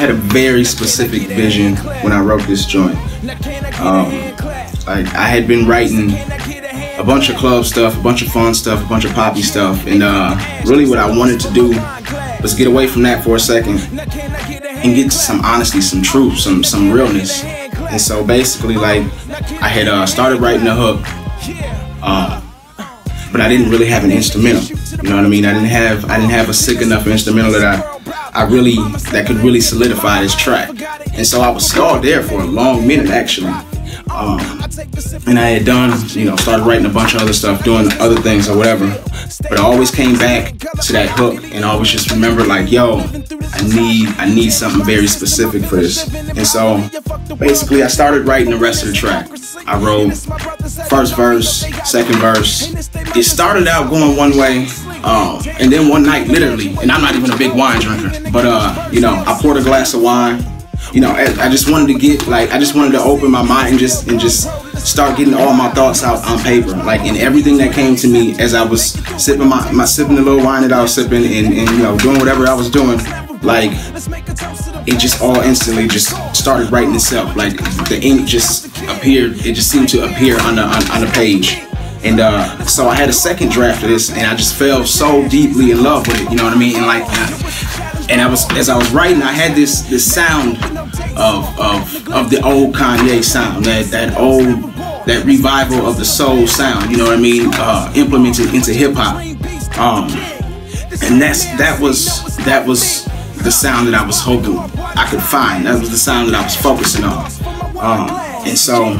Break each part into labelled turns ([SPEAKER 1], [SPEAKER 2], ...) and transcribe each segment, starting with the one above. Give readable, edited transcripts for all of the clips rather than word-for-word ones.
[SPEAKER 1] had a very specific vision when I wrote this joint. I had been writing a bunch of club stuff, a bunch of fun stuff, a bunch of poppy stuff, and really what I wanted to do was get away from that for a second and get to some honesty, some truth, some realness. And so basically, like, I had started writing a hook, but I didn't really have an instrumental. You know what I mean? I didn't have a sick enough instrumental that could really solidify this track. And so I was stalled there for a long minute, actually. And I had done, started writing a bunch of other stuff, doing other things or whatever. But I always came back to that hook and I always just remembered, like, yo, I need something very specific for this. And so basically I started writing the rest of the track. I wrote first verse, second verse. It started out going one way, and then one night, literally, and I'm not even a big wine drinker, but I poured a glass of wine. I just wanted to open my mind and just start getting all my thoughts out on paper, like, and everything that came to me as I was sipping sipping the little wine that I was sipping and doing whatever I was doing. Like, it just all instantly just started writing itself. Like, the ink just appeared. It just seemed to appear on the page. And so I had a second draft of this, and I just fell so deeply in love with it. You know what I mean? And as I was writing, I had this sound of the old Kanye sound, that revival of the soul sound. You know what I mean? Implemented into hip hop. And that was the sound that I was hoping I could find. That was the sound that I was focusing on. And so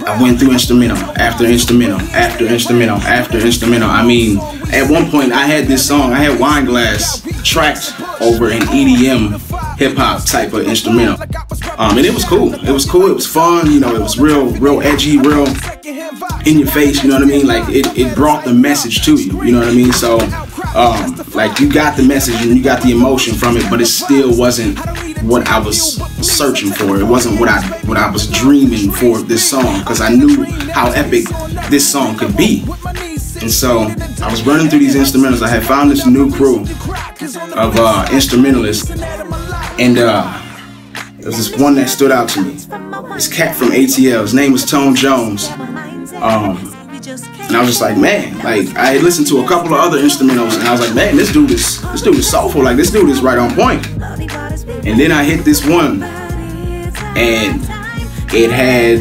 [SPEAKER 1] I went through instrumental after instrumental after instrumental after instrumental. I mean, at one point I had this song, I had Wine Glass tracked over an EDM hip hop type of instrumental. And it was cool. It was cool. It was fun. It was real edgy, real in your face. You know what I mean? Like, it brought the message to you. You know what I mean? So, like, you got the message and you got the emotion from it, but it still wasn't what I was searching for. It wasn't what I was dreaming for this song, because I knew how epic this song could be. And so I was running through these instrumentals. I had found this new crew of instrumentalists, and there was this one that stood out to me. This cat from ATL. His name was Tone Jones. And I was just like, man, like, I had listened to a couple of other instrumentals, and I was like, man, this dude is soulful. Like, this dude is right on point. And then I hit this one, and it had,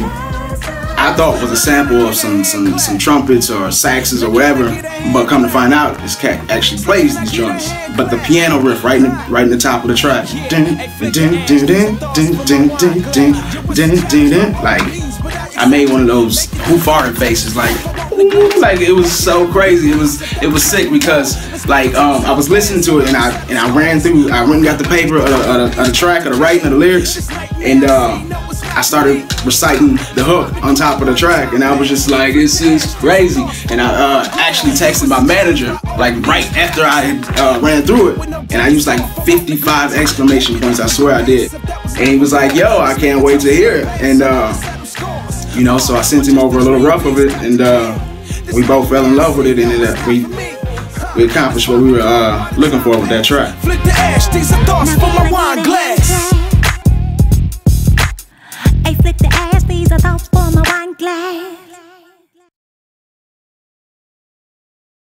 [SPEAKER 1] I thought was a sample of some trumpets or saxes or whatever, but come to find out, this cat actually plays these joints. But the piano riff right in the top of the track, like, I made one of those who farted faces, like it was so crazy. It was sick, because like I was listening to it and I went and got the paper of the track, of the writing of the lyrics, and I started reciting the hook on top of the track, and I was just like, this is crazy. And I actually texted my manager, like, right after I ran through it, and I used like 55 exclamation points, I swear I did. And he was like, yo, I can't wait to hear it. And so I sent him over a little rough of it, and we both fell in love with it, and we accomplished what we were looking for with that track.
[SPEAKER 2] Flick the ash, these are thoughts from my wine glass.